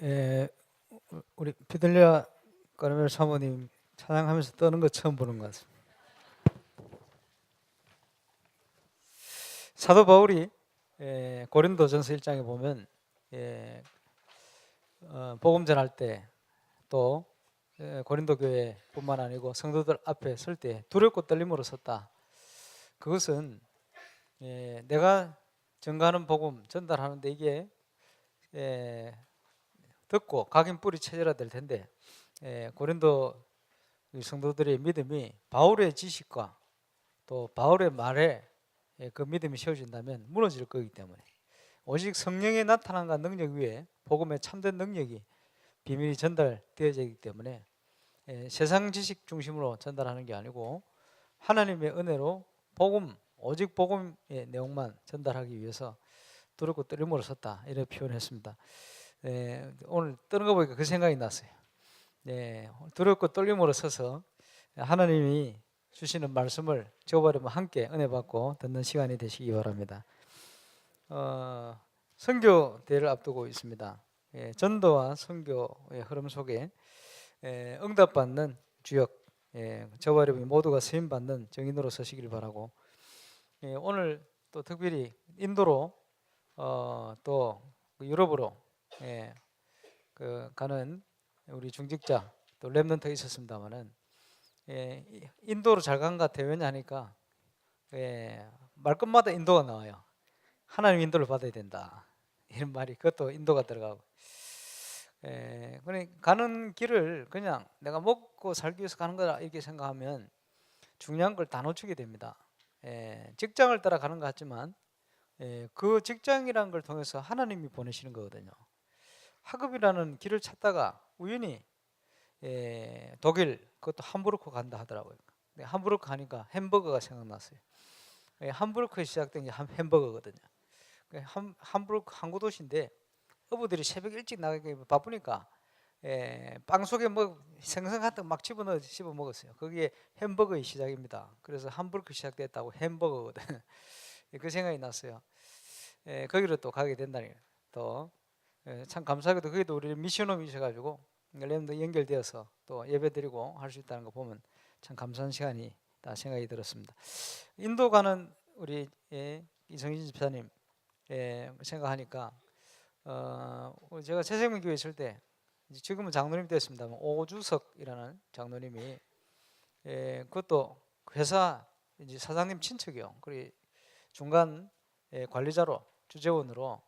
에, 우리 피델리아 까르멜 사모님 찬양하면서 떠는 거 처음 보는 것 같습니다. 사도 바울이 고린도전서 1장에 보면 복음 전할 때 또 고린도 교회뿐만 아니고 성도들 앞에 설 때 두렵고 떨림으로 섰다. 그것은 내가 전가하는 복음 전달하는데 이게 듣고 각인 뿌리 체질화 될 텐데 고린도 성도들의 믿음이 바울의 지식과 또 바울의 말에 그 믿음이 세워진다면 무너질 거기 때문에 오직 성령의 나타남과 능력 위에 복음의 참된 능력이 비밀이 전달되어지기 때문에 세상 지식 중심으로 전달하는 게 아니고 하나님의 은혜로 복음, 오직 복음의 내용만 전달하기 위해서 두렵고 떨림으로 섰다 이렇게 표현했습니다. 오늘 떠는 거 보니까 그 생각이 났어요. 두렵고 떨림으로 서서 하나님이 주시는 말씀을 저버리면 함께 은혜 받고 듣는 시간이 되시기 바랍니다. 선교대회를 앞두고 있습니다. 전도와 선교의 흐름 속에 응답받는 주역, 저와 여러분이 모두가 쓰임받는 정인으로 서시길 바라고, 오늘 또 특별히 인도로 또 유럽으로 가는 우리 중직자 또 랩런트가 있었습니다만은 인도로 잘 간 것 같아요. 왜냐하니까 말끝마다 인도가 나와요. 하나님 인도를 받아야 된다 이런 말이, 그것도 인도가 들어가고, 그러니까 가는 길을 그냥 내가 먹고 살기 위해서 가는 거다 이렇게 생각하면 중요한 걸 다 놓치게 됩니다. 직장을 따라 가는 것 같지만 그 직장이라는 걸 통해서 하나님이 보내시는 거거든요. 학업이라는 길을 찾다가 우연히 독일, 그것도 함부르크 간다 하더라고요. 함부르크 가니까 햄버거가 생각났어요. 함부르크에 시작된 게 햄버거거든요. 함부르크 항구 도시인데 어부들이 새벽 일찍 나가기 바쁘니까 빵 속에 뭐 생선 같은 거 막 씹어 먹었어요. 거기에 햄버거의 시작입니다. 그래서 함부르크 시작됐다고 햄버거거든. 그 생각이 났어요. 거기로 또 가게 된다니 또 참 감사하게도 거기도 우리 미션홈이셔가지고 렘도 연결되어서 또 예배드리고 할 수 있다는 거 보면 참 감사한 시간이 다 생각이 들었습니다. 인도 가는 우리 이성진 집사님 생각하니까 제가 새생명교회 있을 때, 지금은 장로님 됐습니다만 오주석이라는 장로님이 그것도 회사 이제 사장님 친척이요. 그리고 중간 관리자로 주재원으로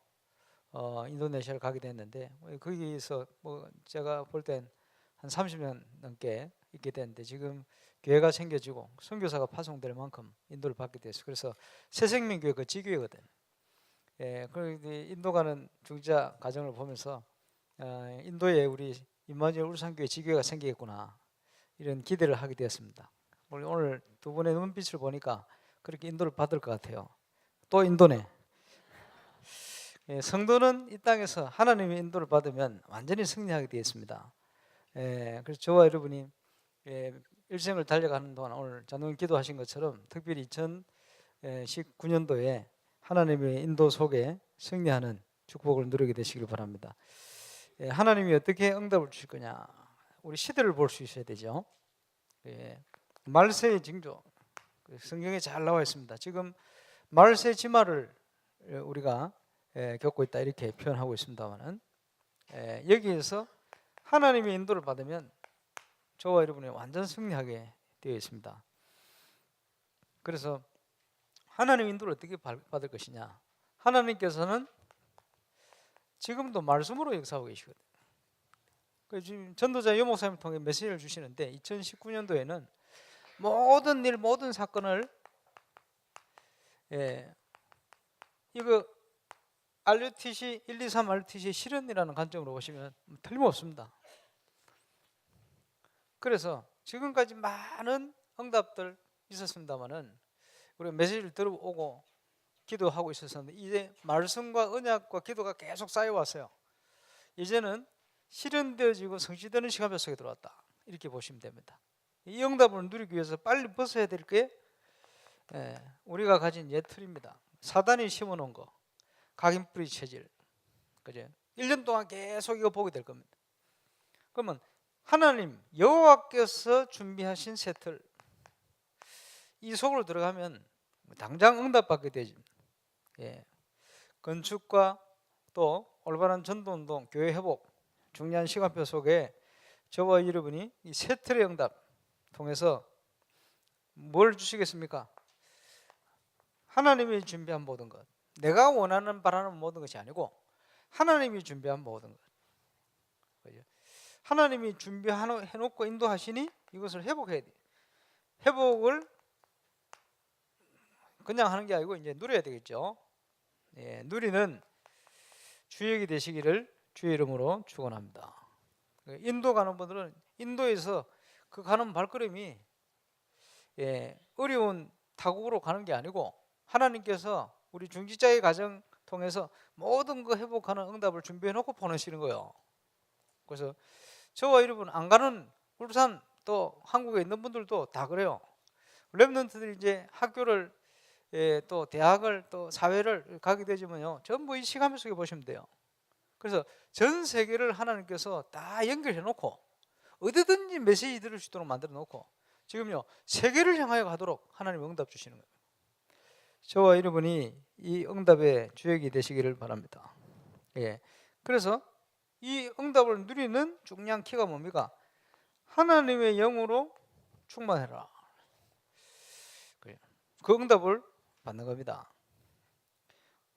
인도네시아를 가게 됐는데, 거기서 뭐 제가 볼 땐 한 30년 넘게 있게 됐는데 지금 교회가 생겨지고 선교사가 파송될 만큼 인도를 받게 됐어요. 그래서 새생명교회 그 지교회거든. 그리고 인도 가는 중자 가정을 보면서 인도에 우리 임마누엘 울산교회 지교회가 생기겠구나 이런 기대를 하게 되었습니다. 오늘 두 분의 눈빛을 보니까 그렇게 인도를 받을 것 같아요. 또 인도네. 성도는 이 땅에서 하나님의 인도를 받으면 완전히 승리하게 되어 있습니다. 그래서 저와 여러분이 일생을 달려가는 동안 오늘 장로님 기도하신 것처럼 특별히 2019년도에 하나님의 인도 속에 승리하는 축복을 누리게 되시길 바랍니다. 하나님이 어떻게 응답을 주실 거냐, 우리 시대를 볼 수 있어야 되죠. 말세의 징조, 성경에 잘 나와 있습니다. 지금 말세 지마를 우리가 겪고 있다 이렇게 표현하고 있습니다만은, 여기에서 하나님의 인도를 받으면 저와 여러분이 완전 승리하게 되어 있습니다. 그래서 하나님의 인도를 어떻게 받을 것이냐, 하나님께서는 지금도 말씀으로 역사하고 계시거든요. 지금 전도자 여목사님을 통해 메시지를 주시는데 2019년도에는 모든 일, 모든 사건을 이거 RUTC 123 RUTC 실현이라는 관점으로 보시면 틀림없습니다. 그래서 지금까지 많은 응답들 있었습니다만은 우리 메시지를 들어오고 기도하고 있었는데 이제 말씀과 언약과 기도가 계속 쌓여왔어요. 이제는 실현되어지고 성취되는 시간 속에 들어왔다 이렇게 보시면 됩니다. 이 응답을 누리기 위해서 빨리 벗어야 될 게 우리가 가진 옛 틀입니다. 사단이 심어놓은 거, 각인뿌리 체질, 그죠? 1년 동안 계속 이거 보게 될 겁니다. 그러면 하나님 여호와께서 준비하신 새 틀, 이 속으로 들어가면 당장 응답받게 되지. 예. 건축과 또 올바른 전도운동, 교회 회복, 중요한 시간표 속에 저와 여러분이 이 새 틀의 응답 통해서 뭘 주시겠습니까? 하나님이 준비한 모든 것, 내가 원하는 바라는 모든 것이 아니고 하나님이 준비한 모든 것. 그죠? 하나님이 준비해놓고 인도하시니 이것을 회복해야 돼. 회복을 그냥 하는 게 아니고 이제 누려야 되겠죠. 예, 누리는 주역이 되시기를 주의 이름으로 축원합니다. 인도 가는 분들은 인도에서 그 가는 발걸음이 어려운 타국으로 가는 게 아니고 하나님께서 우리 중지자의 가정 통해서 모든 거 회복하는 응답을 준비해 놓고 보내시는 거예요. 그래서 저와 여러분 안 가는 울산 또 한국에 있는 분들도 다 그래요. 랩런트들이 이제 학교를 또 대학을 또 사회를 가게 되지만요, 전부 이 시간 속에 보시면 돼요. 그래서 전 세계를 하나님께서 다 연결해 놓고 어디든지 메시지 들을 수 있도록 만들어 놓고 지금요 세계를 향하여 가도록 하나님 응답 주시는 거예요. 저와 여러분이 이 응답의 주역이 되시기를 바랍니다. 예. 그래서 이 응답을 누리는 중요한 키가 뭡니까? 하나님의 영으로 충만해라. 그 응답을 받는 겁니다.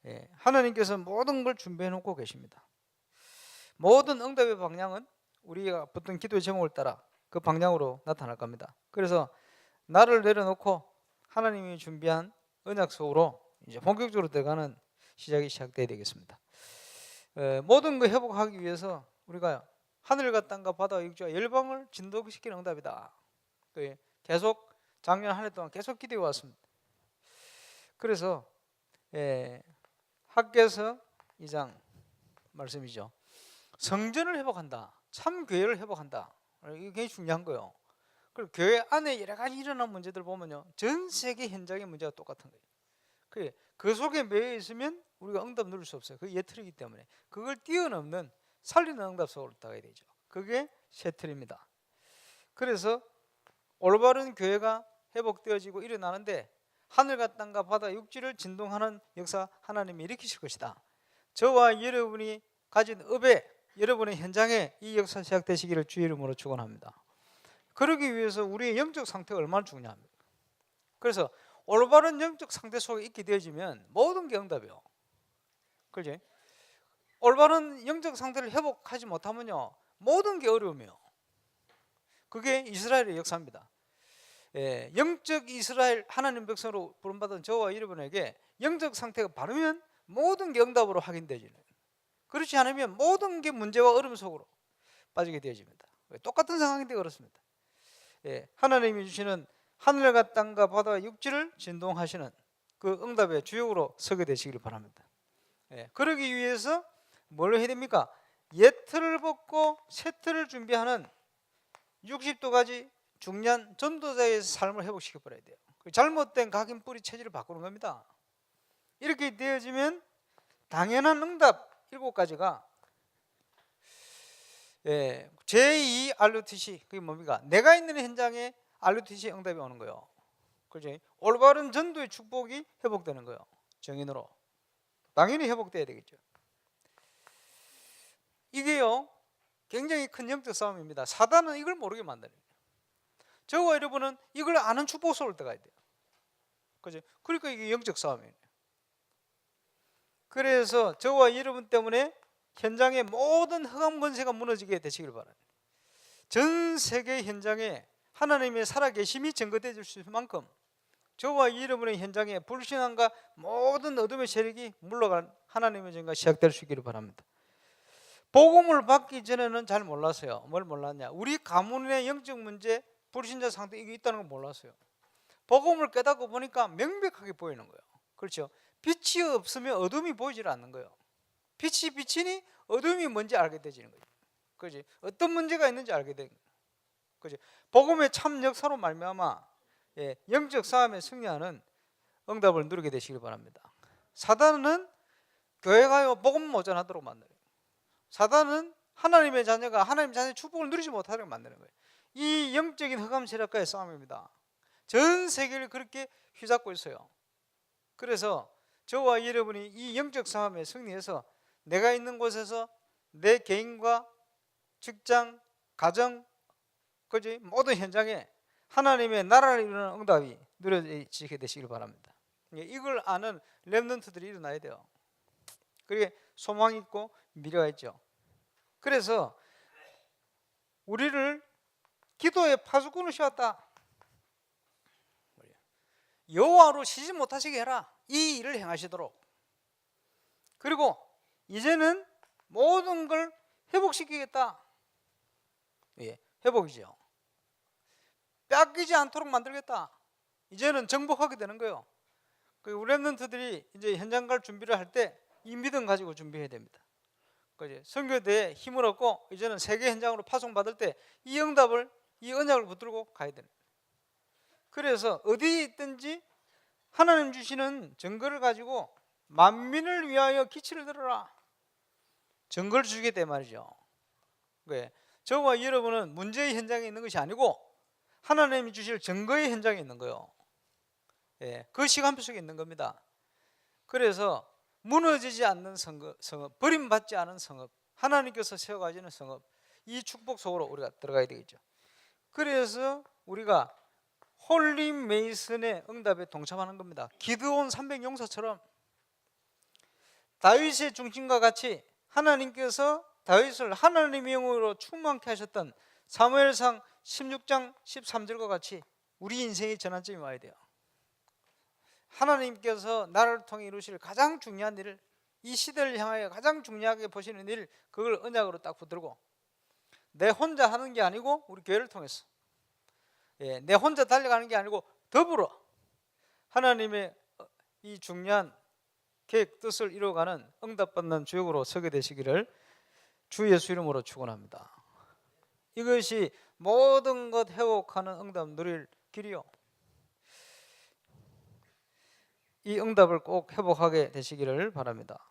예. 하나님께서 모든 걸 준비해 놓고 계십니다. 모든 응답의 방향은 우리가 붙든 기도의 제목을 따라 그 방향으로 나타날 겁니다. 그래서 나를 내려놓고 하나님이 준비한 언약 속으로 이제 본격적으로 들어가는 시작이 시작돼야 되겠습니다. 모든 거 회복하기 위해서 우리가 하늘과 땅과 바다와 육지와 열방을 진동시키는 응답이다. 계속 작년 한 해 동안 계속 기도해 왔습니다. 그래서 학개서 2장 말씀이죠. 성전을 회복한다, 참 교회를 회복한다. 이게 굉장히 중요한 거예요. 그리고 교회 안에 여러 가지 일어난 문제들 보면요, 전 세계 현장의 문제가 똑같은 거예요. 그 속에 매여 있으면 우리가 응답 누릴 수 없어요. 그게 예틀이기 때문에 그걸 뛰어넘는 살리는 응답 속으로 들어가야 되죠. 그게 새 틀입니다. 그래서 올바른 교회가 회복되어지고 일어나는데 하늘과 땅과 바다 육지를 진동하는 역사 하나님이 일으키실 것이다. 저와 여러분이 가진 업에 여러분의 현장에 이 역사 시작되시기를 주의 이름으로 축원합니다. 그러기 위해서 우리의 영적 상태가 얼마나 중요합니까? 그래서 올바른 영적 상태 속에 있게 되어지면 모든 게 응답이요. 그렇지? 올바른 영적 상태를 회복하지 못하면요, 모든 게 어려움이요. 그게 이스라엘의 역사입니다. 영적 이스라엘 하나님 백성으로 부름받은 저와 여러분에게 영적 상태가 바르면 모든 게 응답으로 확인되지는, 그렇지 않으면 모든 게 문제와 어려움 속으로 빠지게 되어집니다. 똑같은 상황인데 그렇습니다. 하나님이 주시는 하늘과 땅과 바다와 육지를 진동하시는 그 응답의 주역으로 서게 되시기를 바랍니다. 그러기 위해서 뭘 해야 됩니까? 옛 틀을 벗고 새 틀을 준비하는 60도까지 중요한 전도자의 삶을 회복시켜 버려야 돼요. 잘못된 각인 뿌리 체질을 바꾸는 겁니다. 이렇게 되어지면 당연한 응답 7가지가 제2 RUTC, 그게 뭡니까? 내가 있는 현장에 RUTC 응답이 오는 거예요. 그렇죠? 올바른 전도의 축복이 회복되는 거예요. 정인으로 당연히 회복돼야 되겠죠. 이게요 굉장히 큰 영적 싸움입니다. 사단은 이걸 모르게 만드는 거예요. 저와 여러분은 이걸 아는 축복 속으로 들어가야 돼요. 그렇죠? 그러니까 이게 영적 싸움이에요. 그래서 저와 여러분 때문에 현장의 모든 흑암 권세가 무너지게 되시길 바랍니다. 전 세계 현장에 하나님의 살아계심이 증거되어 줄 만큼 저와 여러분의 현장에 불신앙과 모든 어둠의 세력이 물러간 하나님의 전가 시작될 수 있기를 바랍니다. 복음을 받기 전에는 잘 몰랐어요. 뭘 몰랐냐? 우리 가문의 영적 문제, 불신자 상태 이게 있다는 걸 몰랐어요. 복음을 깨닫고 보니까 명백하게 보이는 거예요. 그렇죠? 빛이 없으면 어둠이 보이질 않는 거예요. 빛이 비치니 어둠이 뭔지 알게 되지는 거죠. 그렇지? 어떤 문제가 있는지 알게 되는 거예요. 그렇지? 복음의 참 역사로 말미암아 영적 싸움에 승리하는 응답을 누리게 되시길 바랍니다. 사단은 교회가요 복음 모전하도록 만들어요. 사단은 하나님의 자녀가 하나님의 자녀의 축복을 누리지 못하게 만드는 거예요. 이 영적인 흑암 세력과의 싸움입니다. 전 세계를 그렇게 휘잡고 있어요. 그래서 저와 여러분이 이 영적 싸움에 승리해서 내가 있는 곳에서 내 개인과 직장, 가정, 그지 모든 현장에 하나님의 나라를 이루는 응답이 누려지게 되시길 바랍니다. 이걸 아는 렘넌트들이 일어나야 돼요. 그게 소망이 있고 미래가 있죠. 그래서 우리를 기도의 파수꾼을 씌웠다. 여호와로 쉬지 못하시게 해라. 이 일을 행하시도록. 그리고 이제는 모든 걸 회복시키겠다. 예, 회복이죠. 뺏기지 않도록 만들겠다. 이제는 정복하게 되는 거예요. 우리 렘넌트들이 이제 현장 갈 준비를 할 때 이 믿음 가지고 준비해야 됩니다. 선교대에 힘을 얻고 이제는 세계 현장으로 파송받을 때 이 응답을, 이 언약을 붙들고 가야 됩니다. 그래서 어디에 있든지 하나님 주시는 증거를 가지고 만민을 위하여 기치를 들어라. 증거를 주게 돼 말이죠. 저와 여러분은 문제의 현장에 있는 것이 아니고 하나님이 주실 증거의 현장에 있는 거예요. 그 시간표 속에 있는 겁니다. 그래서 무너지지 않는 성읍, 버림받지 않은 성읍, 하나님께서 세워가시는 성읍, 이 축복 속으로 우리가 들어가야 되겠죠. 그래서 우리가 홀리 메이슨의 응답에 동참하는 겁니다. 기드온 300 용사처럼 다윗의 중심과 같이 하나님께서 다윗을 하나님의 영으로 충만케 하셨던 사무엘상 16장 13절과 같이 우리 인생의 전환점이 와야 돼요. 하나님께서 나를 통해 이루실 가장 중요한 일을, 이 시대를 향하여 가장 중요하게 보시는 일, 그걸 언약으로 딱 붙들고 내 혼자 하는 게 아니고 우리 교회를 통해서, 내 혼자 달려가는 게 아니고 더불어 하나님의 이 중요한 계획 뜻을 이루어가는 응답받는 주역으로 서게 되시기를 주 예수 이름으로 축원합니다. 이것이 모든 것 회복하는 응답 누릴 길이요. 이 응답을 꼭 회복하게 되시기를 바랍니다.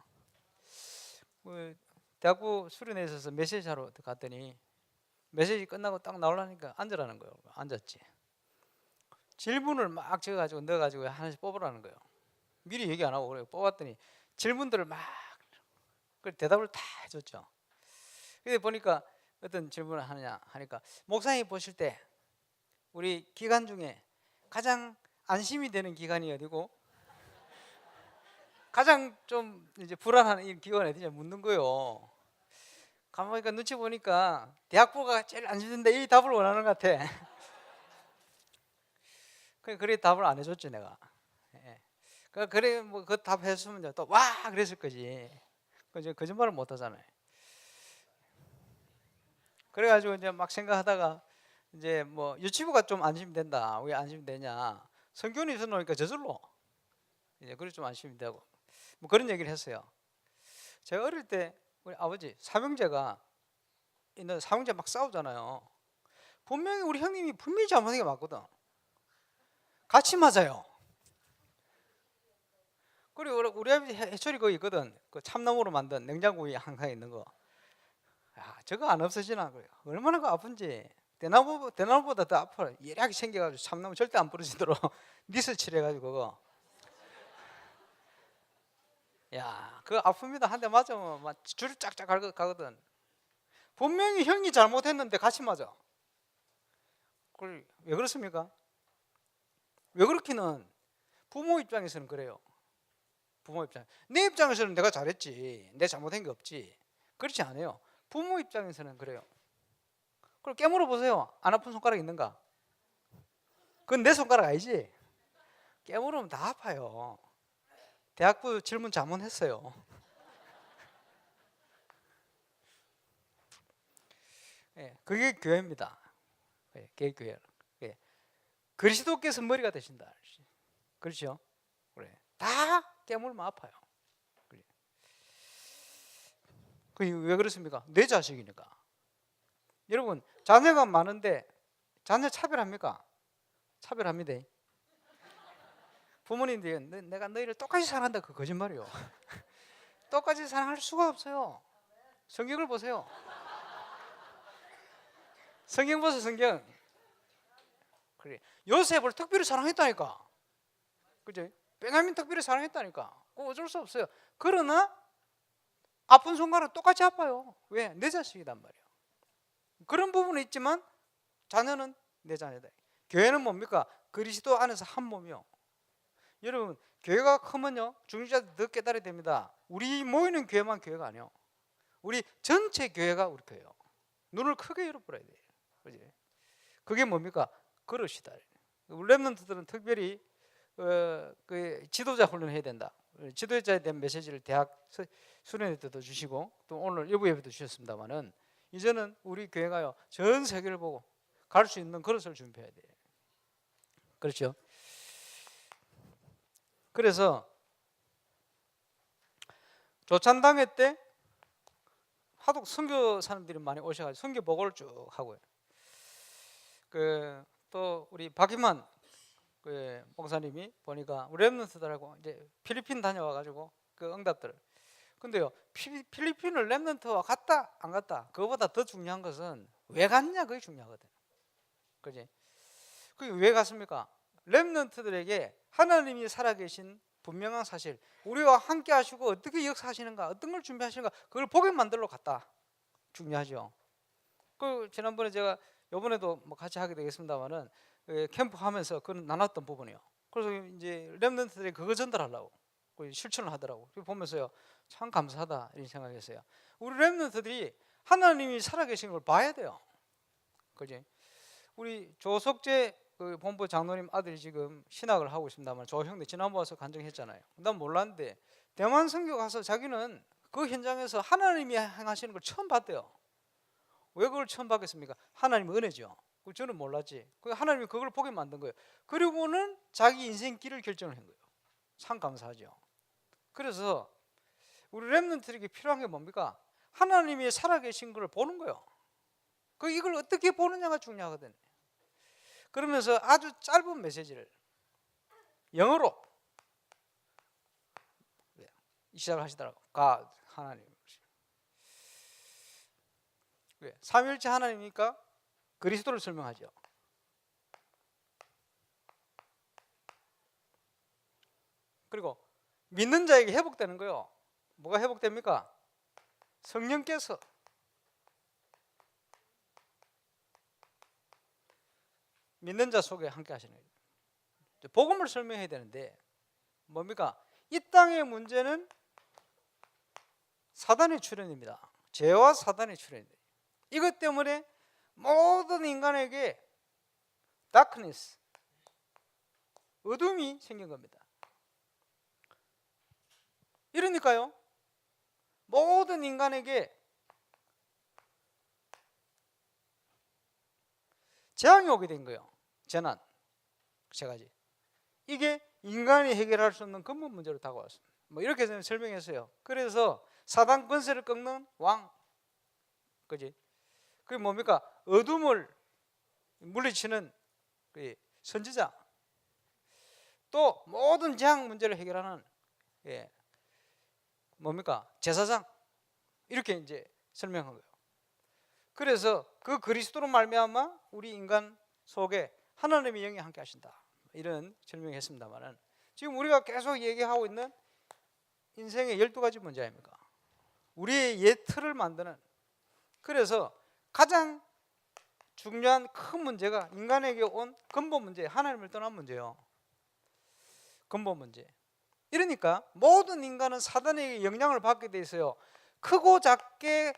대학부 수련회에 있어서 메시지 하러 갔더니 메시지 끝나고 딱 나오려니까 앉으라는 거예요. 앉았지. 질문을 막 적어가지고 넣어가지고 하나씩 뽑으라는 거예요. 미리 얘기 안 하고 그래 뽑았더니 질문들을 막 대답을 다 해줬죠. 근데 보니까 어떤 질문을 하느냐 하니까, 목사님 보실 때 우리 기간 중에 가장 안심이 되는 기간이 어디고 가장 좀 이제 불안한 이 기간이 어디냐 묻는 거예요. 가만히 보니까 눈치 보니까 대학부가 제일 안심된다 이 답을 원하는 것 같아. 그래 답을 안 해줬지 내가. 그래 뭐 그 답 했으면 또 와 그랬을 거지. 그저 거짓말을 못 하잖아요. 그래가지고 이제 막 생각하다가 이제 뭐 유치부가 좀 안심된다. 왜 안심되냐? 성경이 있어 놓으니까 저절로 이제 그래 좀 안심이 되고 뭐 그런 얘기를 했어요. 제가 어릴 때 우리 아버지 삼형제가 있는 삼형제 막 싸우잖아요. 분명히 우리 형님이 분명히 잘못한 게 맞거든. 같이 맞아요. 그리고 우리 아버지 해초리 거기 있거든. 그 참나무로 만든 냉장고 위에 항상 있는 거. 야, 저거 안 없어지나 그래요. 얼마나 그 아픈지. 대나무보다 더 아파요. 예리하게 생겨가지고 참나무 절대 안 부러지도록 니스 칠해가지고 그거. 야, 그거 아픕니다. 한 대 맞으면 막 줄 쫙쫙 가거든. 분명히 형이 잘못했는데 같이 맞아. 그걸 왜 그렇습니까? 왜 그렇기는 부모 입장에서는 그래요. 부모 입장. 내 입장에서는 내가 잘했지. 내 잘못한 게 없지. 그렇지 않아요. 부모 입장에서는 그래요. 그걸 깨물어 보세요. 안 아픈 손가락 있는가? 그건 내 손가락 아니지? 깨물으면 다 아파요. 대학부 질문 잘못했어요. 그게 교회입니다. 그게 교회. 그리스도께서 머리가 되신다. 그렇죠? 그래. 다 깨물면 아파요. 그래. 왜 그렇습니까? 내 자식이니까. 여러분 자녀가 많은데 자녀 차별합니까? 차별합니다. 부모님들이 내가 너희를 똑같이 사랑한다 그 거짓말이요. 똑같이 사랑할 수가 없어요. 성경을 보세요. 성경 보세요, 성경. 그래. 요셉을 특별히 사랑했다니까. 그죠? 베냐민 특별히 사랑했다니까. 그거 어쩔 수 없어요. 그러나 아픈 순간은 똑같이 아파요. 왜? 내 자식이단 말이야. 그런 부분은 있지만 자녀는 내 자녀다. 교회는 뭡니까? 그리스도 안에서 한 몸이요. 여러분, 교회가 크면요 중직자들 더 깨달아야 됩니다. 우리 모이는 교회만 교회가 아니요. 우리 전체 교회가 우리 교회요. 눈을 크게 열어버려야 돼요. 그지? 그게 뭡니까? 그릇이다. 우리 랩런트들은 특별히 그 지도자 훈련을 해야 된다. 지도자에 대한 메시지를 대학 수련회 때도 주시고 또 오늘 여부 예배도 주셨습니다만은 이제는 우리 교회가요 전 세계를 보고 갈 수 있는 그릇을 준비해야 돼요. 그렇죠? 그래서 조찬당회 때 하도 선교 사람들이 많이 오셔가지고 선교 보고를 쭉 하고요. 또 우리 박희만 목사님이 보니까 우리 랩런트들하고 이제 필리핀 다녀와가지고 그 응답들을. 근데요 필리핀을 랩런트와 갔다 안 갔다 그거보다 더 중요한 것은 왜 갔냐 그게 중요하거든. 그지? 그게 왜 갔습니까? 랩런트들에게 하나님이 살아계신 분명한 사실, 우리와 함께 하시고 어떻게 역사하시는가, 어떤 걸 준비하시는가 그걸 보게 만들러 갔다. 중요하죠. 그 지난번에 제가 이번에도 뭐 같이 하게 되겠습니다만은 캠프 하면서 그건 나눴던 부분이요. 그래서 이제 랩런트들이 그거 전달하려고 실천을 하더라고. 보면서요 참 감사하다 이런 생각했어요. 우리 랩런트들이 하나님이 살아계신 걸 봐야 돼요. 그지? 우리 조석재 그 본부 장로님 아들이 지금 신학을 하고 있습니다만 저 형님 지난번 와서 간증했잖아요. 난 몰랐는데 대만 선교 가서 자기는 그 현장에서 하나님이 행하시는 걸 처음 봤대요. 왜 그걸 처음 봤겠습니까? 하나님의 은혜죠. 저는 몰랐지. 하나님이 그걸 보게 만든 거예요. 그리고는 자기 인생 길을 결정을 한 거예요. 참 감사하죠. 그래서 우리 랩런트에게 필요한 게 뭡니까? 하나님이 살아계신 걸 보는 거예요. 이걸 어떻게 보느냐가 중요하거든요. 그러면서 아주 짧은 메시지를 영어로 시작을 하시더라고요. 가 하나님. 왜? 삼위일체 하나님이니까 그리스도를 설명하죠. 그리고 믿는 자에게 회복되는 거예요. 뭐가 회복됩니까? 성령께서 믿는 자 속에 함께 하시는 거예요. 복음을 설명해야 되는데 뭡니까? 이 땅의 문제는 사단의 출현입니다. 죄와 사단의 출현입니다. 이것 때문에 모든 인간에게 darkness, 어둠이 생긴 겁니다. 이러니까요 모든 인간에게 재앙이 오게 된 거예요. 재난 세 가지. 이게 인간이 해결할 수 없는 근본 문제로 다가왔습니다. 뭐 이렇게 설명했어요. 그래서 사단 권세를 꺾는 왕, 그지? 그게 뭡니까? 어둠을 물리치는 선지자. 또 모든 재앙 문제를 해결하는 뭡니까? 제사장. 이렇게 이제 설명한 거예요. 그래서 그 그리스도로 말미암아 우리 인간 속에 하나님의 영이 함께 하신다. 이런 설명했습니다만은 지금 우리가 계속 얘기하고 있는 인생의 12가지 문제 아닙니까? 우리의 옛 틀을 만드는. 그래서 가장 중요한 큰 문제가 인간에게 온 근본 문제, 하나님을 떠난 문제예요. 근본 문제. 이러니까 모든 인간은 사단에게 영향을 받게 돼 있어요. 크고 작게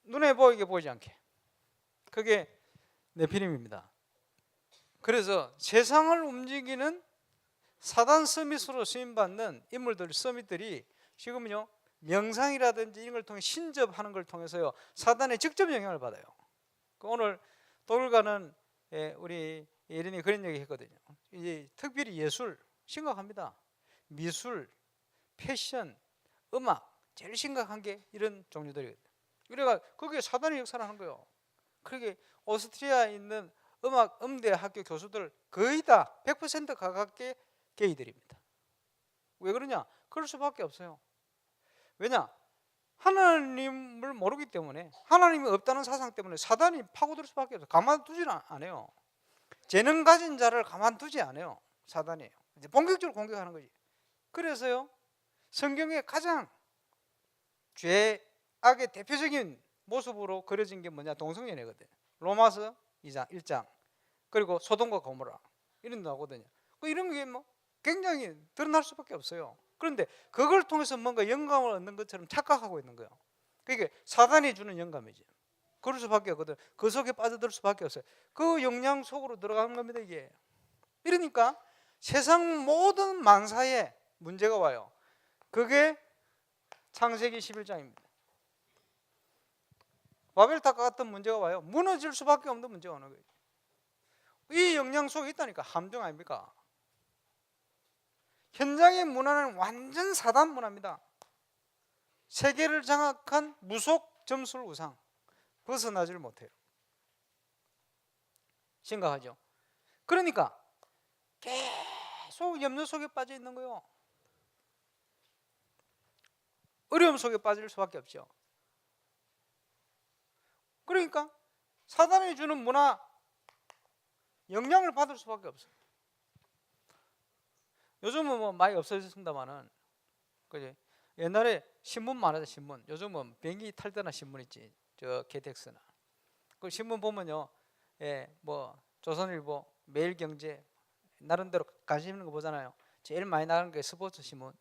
눈에 보이게 보이지 않게. 그게 네피림입니다. 그래서 세상을 움직이는 사단 서밋으로 쓰임받는 인물들, 서밋들이 지금은요 명상이라든지 이런 걸 통해 신접하는 걸 통해서요 사단의 직접 영향을 받아요. 오늘 독일가는 우리 예린이 그런 얘기 했거든요. 이제 특별히 예술 심각합니다. 미술, 패션, 음악 제일 심각한 게 이런 종류들이거든요. 그러니까 그게 사단의 역사를 하는 거예요. 그러게 오스트리아에 있는 음악 음대 학교 교수들 거의 다 100% 가깝게 게이들입니다. 왜 그러냐? 그럴 수밖에 없어요. 왜냐? 하나님을 모르기 때문에, 하나님이 없다는 사상 때문에 사단이 파고들 수밖에 없어요. 가만두지는 않아요. 재능 가진 자를 가만두지 않아요. 사단이 이제 본격적으로 공격하는 거지. 그래서요, 성경에 가장 죄악의 대표적인 모습으로 그려진 게 뭐냐? 동성연애거든. 로마서 2장 1장 그리고 소돔과 고모라 이런 데 나오거든요. 이런 게 뭐 굉장히 드러날 수밖에 없어요. 그런데 그걸 통해서 뭔가 영감을 얻는 것처럼 착각하고 있는 거예요. 그게 사단이 주는 영감이지. 그럴 수밖에 없거든. 그 속에 빠져들 수밖에 없어요. 그 영향 속으로 들어가는 겁니다, 이게. 이러니까 세상 모든 만사에 문제가 와요. 그게 창세기 11장입니다. 바벨탑과 같은 문제가 와요. 무너질 수밖에 없는 문제가 오는 거예요. 이 영향 속에 있다니까. 함정 아닙니까? 현장의 문화는 완전 사단 문화입니다. 세계를 장악한 무속 점술 우상, 벗어나지를 못해요. 심각하죠. 그러니까 계속 염려 속에 빠져 있는 거예요. 어려움 속에 빠질 수밖에 없죠. 그러니까 사단이 주는 문화 영향을 받을 수밖에 없어요. 요즘은 뭐 많이 없어졌습니다만은, 그지? 옛날에 신문 많았죠. 신문. 요즘은 비행기 탈 때나 신문 있지. 저 KTX나. 그 신문 보면요, 뭐 조선일보, 매일경제 나름대로 관심 있는 거 보잖아요. 제일 많이 나가는 게 스포츠 신문.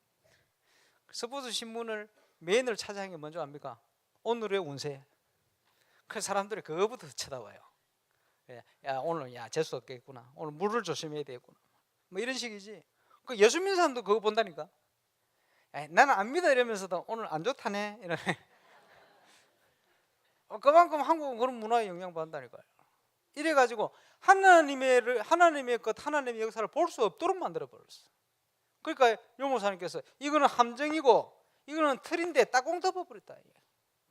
스포츠 신문을 메인을 차지하는 게 뭔지 압니까? 오늘의 운세. 그 사람들이 그거부터 쳐다봐요. 야, 오늘 재수 없겠구나. 오늘 물을 조심해야 되겠구나. 뭐 이런 식이지. 그 예수 믿는 사람도 그거 본다니까. 나는 안 믿어 이러면서도 오늘 안 좋다네 이러네. 그만큼 한국은 그런 문화에 영향받는다니까요. 이래가지고 하나님의 것, 하나님의 역사를 볼 수 없도록 만들어버렸어. 그러니까 요 목사님께서 이거는 함정이고 이거는 틀인데 따공 덮어버렸다.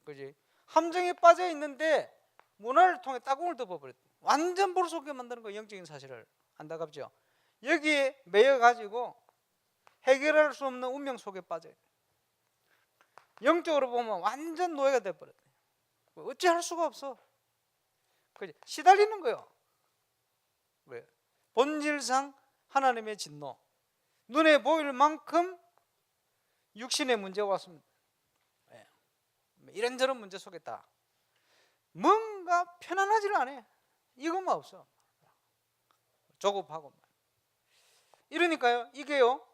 그지? 함정에 빠져 있는데 문화를 통해 따공을 덮어버렸다. 완전 볼 수 없게 만드는 거, 영적인 사실을. 안타깝죠. 여기에 매여가지고 해결할 수 없는 운명 속에 빠져요. 영적으로 보면 완전 노예가 돼버렸다. 어찌할 수가 없어. 그지? 시달리는 거예요. 왜? 본질상 하나님의 진노, 눈에 보일 만큼 육신의 문제가 왔습니다. 이런저런 문제 속에 다 뭔가 편안하지를 않아요. 이것만 없어. 조급하고. 이러니까요, 이게요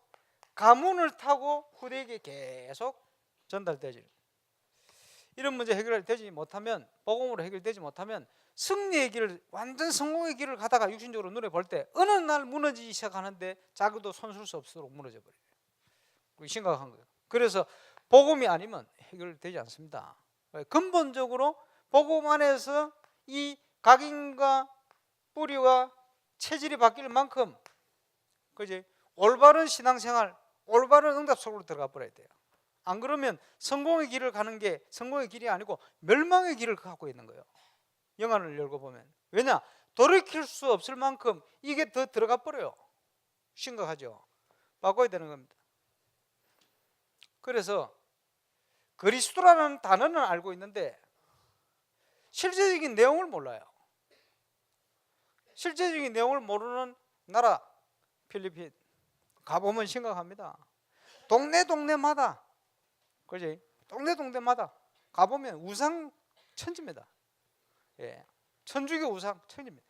가문을 타고 후대에게 계속 전달되지. 이런 문제 해결되지 못하면, 복음으로 해결되지 못하면 승리의 길을, 완전 성공의 길을 가다가 육신적으로 눈에 볼 때 어느 날 무너지기 시작하는데 자기도 손쓸 수 없도록 무너져 버려요. 심각한 거예요. 그래서 복음이 아니면 해결되지 않습니다. 근본적으로 복음 안에서 이 각인과 뿌리와 체질이 바뀔 만큼, 그지? 올바른 신앙생활, 올바른 응답 속으로 들어가 버려야 돼요. 안 그러면 성공의 길을 가는 게 성공의 길이 아니고 멸망의 길을 갖고 있는 거예요. 영안을 열고 보면. 왜냐? 돌이킬 수 없을 만큼 이게 더 들어가 버려요. 심각하죠. 바꿔야 되는 겁니다. 그래서 그리스도라는 단어는 알고 있는데 실제적인 내용을 몰라요. 실제적인 내용을 모르는 나라 필리핀 가보면 심각합니다. 동네마다, 그지? 동네마다 가보면 우상 천지입니다. 천주교 우상 천지입니다.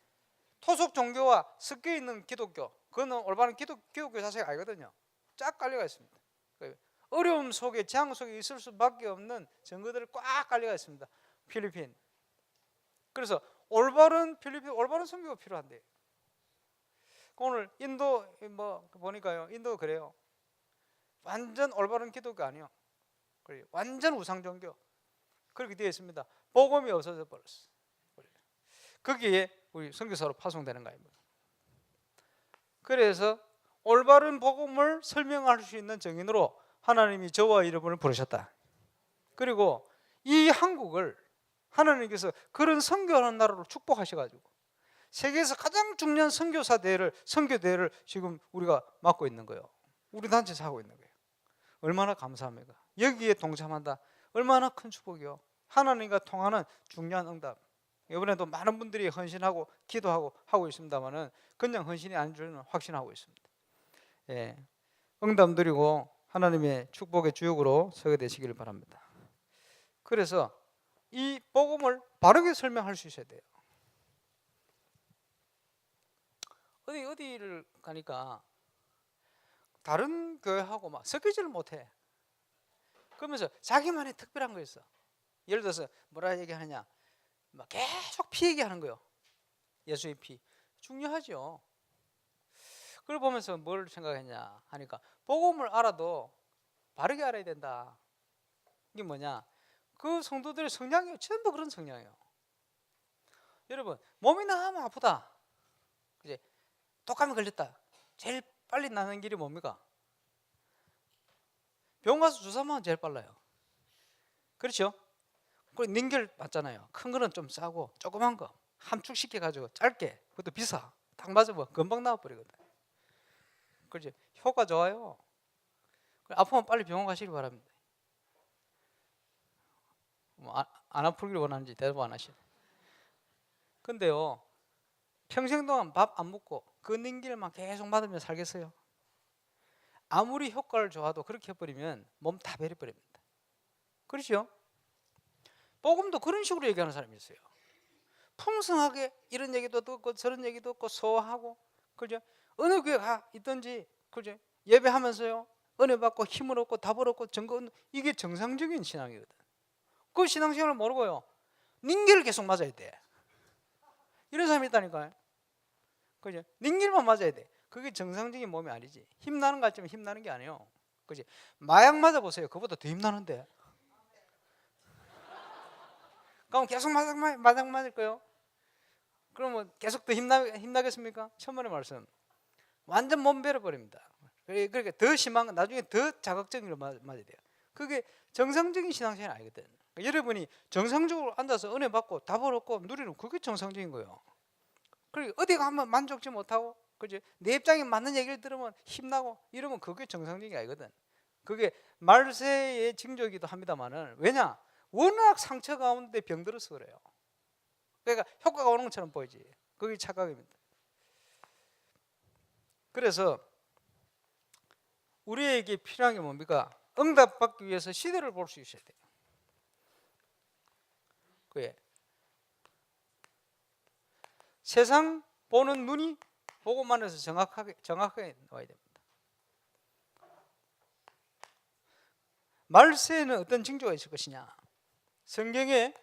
토속 종교와 섞여 있는 기독교, 그거는 올바른 기독교 자체가 아니거든요. 쫙 깔려가 있습니다. 어려움 속에, 재앙 속에 있을 수밖에 없는 증거들을 꽉 깔려가 있습니다. 필리핀. 그래서 올바른 선교가 필요한데, 오늘 인도 뭐 보니까요, 인도 그래요. 완전 올바른 기독교 아니요. 완전 우상 종교. 그렇게 되어 있습니다. 복음이 없어져 버렸어. 거기에 우리 선교사로 파송되는 거입니다. 그래서 올바른 복음을 설명할 수 있는 증인으로 하나님이 저와 여러분을 부르셨다. 그리고 이 한국을 하나님께서 그런 선교하는 나라로 축복하셔가지고 세계에서 가장 중요한 선교 대회를 지금 우리가 맡고 있는 거예요. 우리 단체에서 하고 있는 거예요. 얼마나 감사합니까? 여기에 동참한다. 얼마나 큰 축복이요. 하나님과 통하는 중요한 응답. 이번에도 많은 분들이 헌신하고 기도하고 하고 있습니다만은 그냥 헌신이 아닌 줄은 확신하고 있습니다. 예, 응답 누리고 하나님의 축복의 주역으로 서게 되시기를 바랍니다. 그래서 이 복음을 바르게 설명할 수 있어야 돼요. 어디를 가니까 다른 교회하고 막 섞이지를 못해. 그러면서 자기만의 특별한 거 있어. 예를 들어서 뭐라 얘기하느냐, 막 계속 피 얘기하는 거요. 예수의 피 중요하죠. 그걸 보면서 뭘 생각했냐 하니까 복음을 알아도 바르게 알아야 된다. 이게 뭐냐, 그 성도들의 성향이 전부 그런 성향이에요. 여러분, 몸이 너무 아프다, 이제 독감이 걸렸다, 제일 빨리 나는 길이 뭡니까? 병원 가서 주사 맞으면 제일 빨라요. 그렇죠? 그리고 링겔 맞잖아요. 큰 거는 좀 싸고 조그만 거 함축시켜 가지고 짧게, 그것도 비싸, 딱 맞으면 금방 나와버리거든. 그렇지? 효과 좋아요. 아프면 빨리 병원 가시기 바랍니다. 안 아프기를 원하는지 대답 안 하시네. 근데요, 평생 동안 밥 안 먹고 그 링겔만 계속 맞으면 살겠어요? 아무리 효과를 좋아도 그렇게 해버리면 몸 다 베려버립니다. 그렇죠? 복음도 그런 식으로 얘기하는 사람이 있어요. 풍성하게 이런 얘기도 듣고 저런 얘기도 듣고 소화하고, 그죠? 어느 교회 가 있든지, 그죠? 예배하면서요, 은혜 받고 힘을 얻고 답을 얻고 증거 얻는, 이게 정상적인 신앙이거든. 그 신앙생활을 모르고요, 링겔을 계속 맞아야 돼. 이런 사람이 있다니까요. 그죠? 링겔만 맞아야 돼. 그게 정상적인 몸이 아니지. 힘나는 것 같지만 힘나는 게 아니에요. 그지? 마약 맞아보세요. 그보다 더 힘나는데. 그럼 계속 마약 맞을 거예요? 그러면 계속 더 힘나겠습니까? 천만의 말씀. 완전 몸 베려버립니다. 그러니까 더 심한 건 나중에 더 자극적인 걸 맞아야 돼요. 그게 정상적인 신앙생활이 아니거든. 그러니까 여러분이 정상적으로 앉아서 은혜 받고 답을 얻고 누리는, 그게 정상적인 거예요. 그리고 어디 가면 만족지 못하고, 그지? 내 입장에 맞는 얘기를 들으면 힘나고 이러면 그게 정상적인 게 아니거든. 그게 말세의 징조이기도 합니다만은, 왜냐? 워낙 상처 가운데 병들어서 그래요. 그러니까 효과가 오는 것처럼 보이지. 그게 착각입니다. 그래서 우리에게 필요한 게 뭡니까? 응답받기 위해서 시대를 볼 수 있어야 돼요. 그게 세상 보는 눈이 보고만 해서 정확하게 나와야 됩니다. 말세에는 어떤 징조가 있을 것이냐? 성경에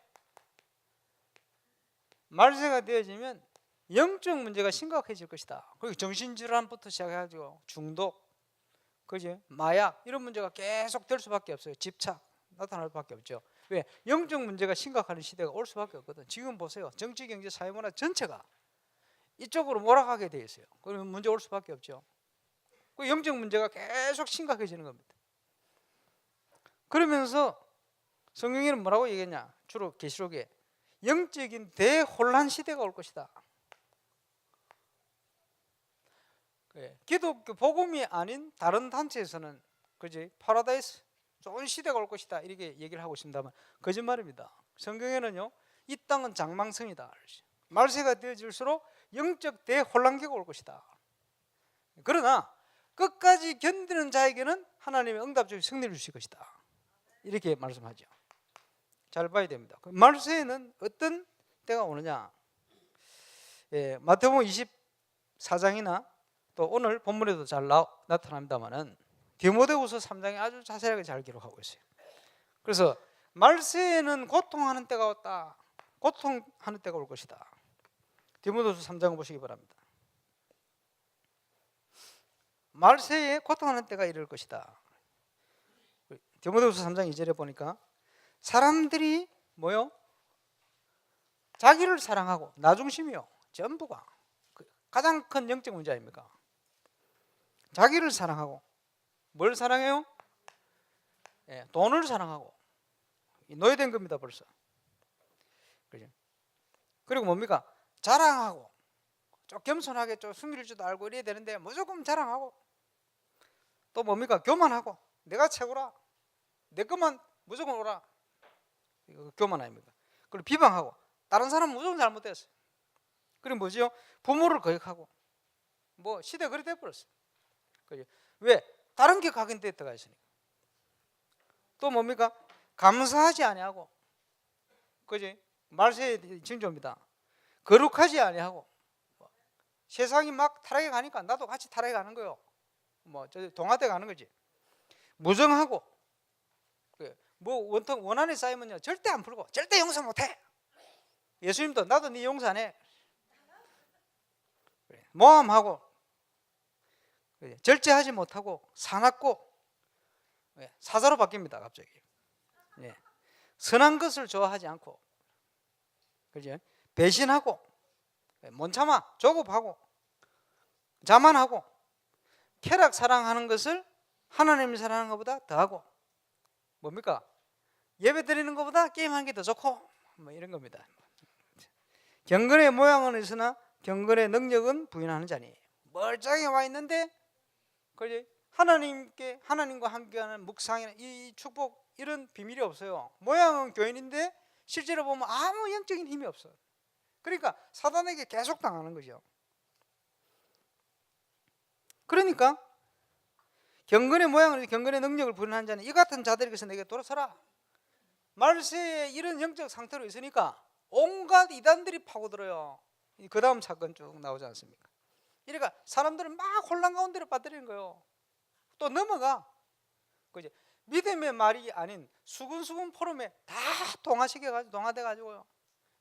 말세가 되어지면 영적 문제가 심각해질 것이다. 그리고 정신질환부터 시작해가지고 중독, 그지? 마약, 이런 문제가 계속 될 수밖에 없어요. 집착 나타날 수밖에 없죠. 왜? 영적 문제가 심각한 시대가 올 수밖에 없거든. 지금 보세요. 정치, 경제, 사회문화 전체가 이쪽으로 몰아가게 돼 있어요. 그러면 문제 올 수밖에 없죠. 그 영적 문제가 계속 심각해지는 겁니다. 그러면서 성경에는 뭐라고 얘기했냐? 주로 계시록에 영적인 대혼란 시대가 올 것이다. 기독교 복음이 아닌 다른 단체에서는, 그지? 파라다이스, 좋은 시대가 올 것이다, 이렇게 얘기를 하고 있습니다만 거짓말입니다. 성경에는요, 이 땅은 장망성이다, 말세가 되어질수록 영적 대혼란기가 올 것이다. 그러나 끝까지 견디는 자에게는 하나님의 응답적인 승리를 주실 것이다, 이렇게 말씀하죠. 잘 봐야 됩니다. 말세에는 어떤 때가 오느냐? 마태복음 24장이나 또 오늘 본문에도 잘 나타납니다만은 디모데후서 3장에 아주 자세하게 잘 기록하고 있어요. 그래서 말세에는 고통하는 때가 왔다, 고통하는 때가 올 것이다. 디모데후서 3장을 보시기 바랍니다. 말세에 고통하는 때가 이를 것이다. 디모데후서 3장 2절에 보니까 사람들이 뭐요? 자기를 사랑하고 나 중심이요, 전부가 가장 큰 영적 문제 아닙니까? 자기를 사랑하고, 뭘 사랑해요? 돈을 사랑하고, 노예된 겁니다 벌써. 그죠? 그리고 뭡니까? 자랑하고, 좀 겸손하게 좀 숨길 줄도 알고 이래야 되는데 무조건 자랑하고, 또 뭡니까? 교만하고, 내가 최고라, 내 것만 무조건 오라, 이거 교만 아닙니까? 그리고 비방하고 다른 사람은 무조건 잘못됐어요. 그리고 뭐죠? 부모를 거역하고 뭐 시대가 그리 돼버렸어요. 그죠? 왜? 다른 게 각인돼 들어가 있으니까. 또 뭡니까? 감사하지 아니하고, 그지? 말세의 징조입니다. 거룩하지 아니하고, 세상이 막 타락해 가니까 나도 같이 타락해 가는 거요. 뭐 저 동화돼 가는 거지. 무정하고, 뭐 원한이 쌓이면요 절대 안 풀고 절대 용서 못해. 예수님도 나도 네 용서 안 해. 모함하고, 절제하지 못하고 사납고, 사자로 바뀝니다 갑자기. 선한 것을 좋아하지 않고, 그죠? 배신하고, 못 참아, 조급하고, 자만하고, 쾌락 사랑하는 것을 하나님이 사랑하는 것보다 더하고, 뭡니까? 예배 드리는 것보다 게임하는 게 더 좋고, 뭐 이런 겁니다. 경건의 모양은 있으나 경건의 능력은 부인하는 자니. 멀쩡히 와 있는데, 그지? 하나님과 함께하는 묵상이나 이 축복 이런 비밀이 없어요. 모양은 교인인데 실제로 보면 아무 영적인 힘이 없어요. 그러니까 사단에게 계속 당하는 거죠. 그러니까 경건의 모양을 경건의 능력을 부인하는 자는 이 같은 자들에게서 내게 돌아서라. 말세에 이런 영적 상태로 있으니까 온갖 이단들이 파고들어요. 그 다음 사건 쭉 나오지 않습니까? 그러니까 사람들은 막 혼란 가운데로 빠뜨리는 거예요. 또 넘어가. 그죠? 믿음의 말이 아닌 수근수근 포럼에 다 동화시켜가지고 동화돼가지고요.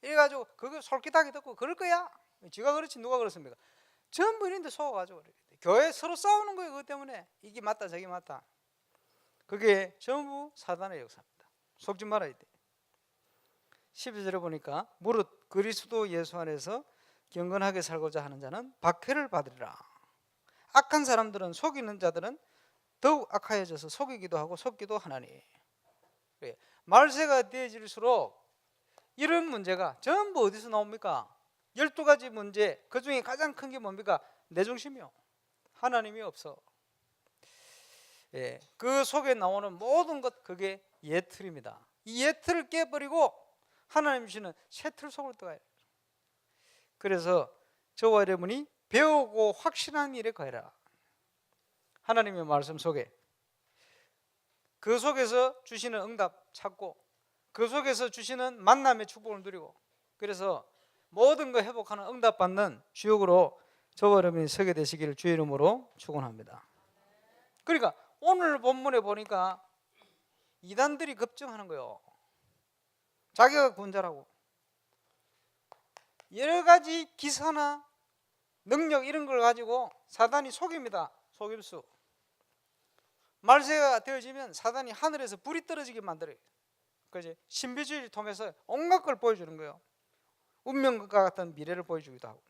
이래가지고 그거 솔깃하게 듣고 그럴 거야. 지가 그렇지 누가 그렇습니까? 전부 이런데 속아가지고 교회 서로 싸우는 거예요. 그것 때문에 이게 맞다 저게 맞다. 그게 전부 사단의 역사입니다. 속지 말아야 돼. 12절에 보니까 무릇 그리스도 예수 안에서 경건하게 살고자 하는 자는 박해를 받으리라. 악한 사람들은, 속이는 자들은 더욱 악하여져서 속이기도 하고 속기도 하나니. 말세가 되어질수록 이런 문제가 전부 어디서 나옵니까? 12가지 문제, 그 중에 가장 큰 게 뭡니까? 내 중심이요. 하나님이 없어. 그 속에 나오는 모든 것, 그게 옛틀입니다. 이 옛틀을 깨버리고 하나님 주시는 새 틀 속으로 들어가요. 그래서 저와 여러분이 배우고 확신한 일에 거해라. 하나님의 말씀 속에, 그 속에서 주시는 응답 찾고, 그 속에서 주시는 만남의 축복을 누리고, 그래서 모든 거 회복하는 응답받는 주역으로 저와 여러분이 서게 되시기를 주의 이름으로 축원합니다. 그러니까 오늘 본문에 보니까 이단들이 급증하는 거예요. 자기가 구원자라고 여러 가지 기사나 능력 이런 걸 가지고 사단이 속입니다. 속임수. 말세가 되어지면 사단이 하늘에서 불이 떨어지게 만들어요. 그지? 신비주의를 통해서 온갖 걸 보여주는 거예요. 운명과 같은 미래를 보여주기도 하고.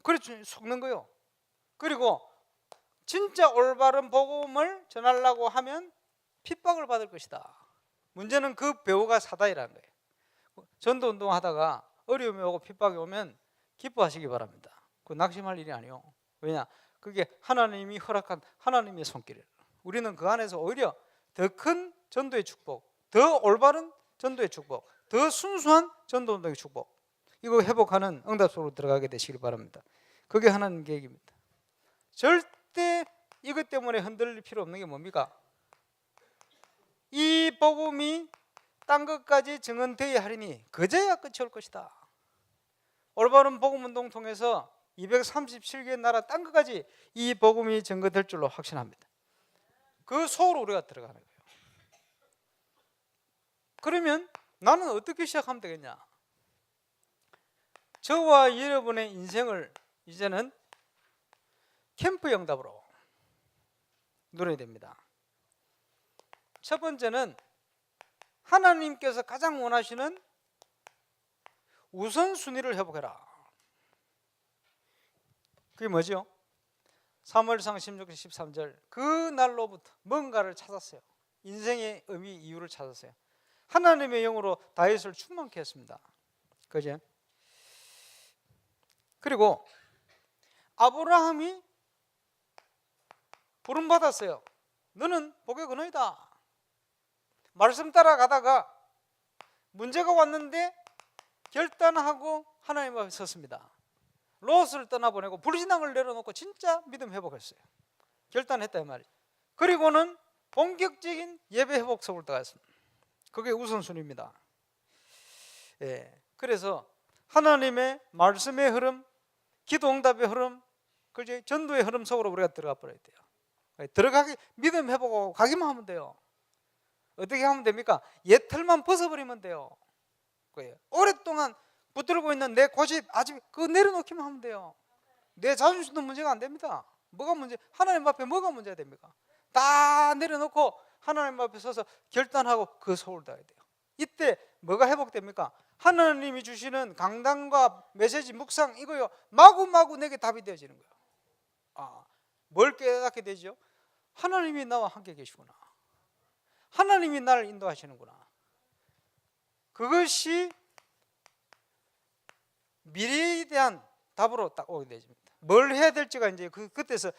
그래서 속는 거예요. 그리고 진짜 올바른 복음을 전하려고 하면 핍박을 받을 것이다. 문제는 그 배우가 사단이라는 거예요. 전도 운동하다가 어려움이 오고 핍박이 오면 기뻐하시기 바랍니다. 그 낙심할 일이 아니에요. 왜냐? 그게 하나님이 허락한 하나님의 손길이에요. 우리는 그 안에서 오히려 더 큰 전도의 축복, 더 올바른 전도의 축복, 더 순수한 전도 운동의 축복, 이거 회복하는 응답 속으로 들어가게 되시길 바랍니다. 그게 하나님 계획입니다. 절대 이것 때문에 흔들릴 필요 없는 게 뭡니까? 이 복음이 딴 것까지 증언되어야 하리니 그제야 끝이 올 것이다. 올바른 복음 운동 통해서 237개의 나라 딴 것까지 이 복음이 증거될 줄로 확신합니다. 그 속으로 우리가 들어가는 거예요. 그러면 나는 어떻게 시작하면 되겠냐? 저와 여러분의 인생을 이제는 캠프 응답으로 누려야 됩니다. 첫 번째는 하나님께서 가장 원하시는 우선순위를 회복해라. 그게 뭐죠? 사무엘상 16장 13절, 그 날로부터 뭔가를 찾았어요. 인생의 의미, 이유를 찾았어요. 하나님의 영으로 다윗을 충만케 했습니다. 그죠? 그리고 아브라함이 부름받았어요. 너는 복의 근원이다. 말씀 따라가다가 문제가 왔는데 결단하고 하나님 앞에 섰습니다. 롯을 떠나보내고 불신앙을 내려놓고 진짜 믿음 회복했어요. 결단했다 이 말이에요. 그리고는 본격적인 예배 회복 속으로 들어갔습니다. 그게 우선순위입니다. 예, 그래서 하나님의 말씀의 흐름, 기도 응답의 흐름, 그지 전도의 흐름 속으로 우리가 들어가 버려야 돼요. 들어가기 믿음 회복하고 가기만 하면 돼요. 어떻게 하면 됩니까? 옛 틀만 벗어버리면 돼요. 오랫동안 붙들고 있는 내 고집 아직 그거 내려놓기만 하면 돼요. 내 자존심도 문제가 안 됩니다. 뭐가 문제? 하나님 앞에 뭐가 문제가 됩니까? 다 내려놓고 하나님 앞에 서서 결단하고 그 속을 다해야 돼요. 이때 뭐가 회복됩니까? 하나님이 주시는 강단과 메시지 묵상 이거요 마구마구 내게 답이 되어지는 거예요. 뭘 깨닫게 되죠? 하나님이 나와 함께 계시구나. 하나님이 나를 인도하시는구나. 그것이 미래에 대한 답으로 딱 오게 되십니다. 뭘 해야 될지가 이제 그때서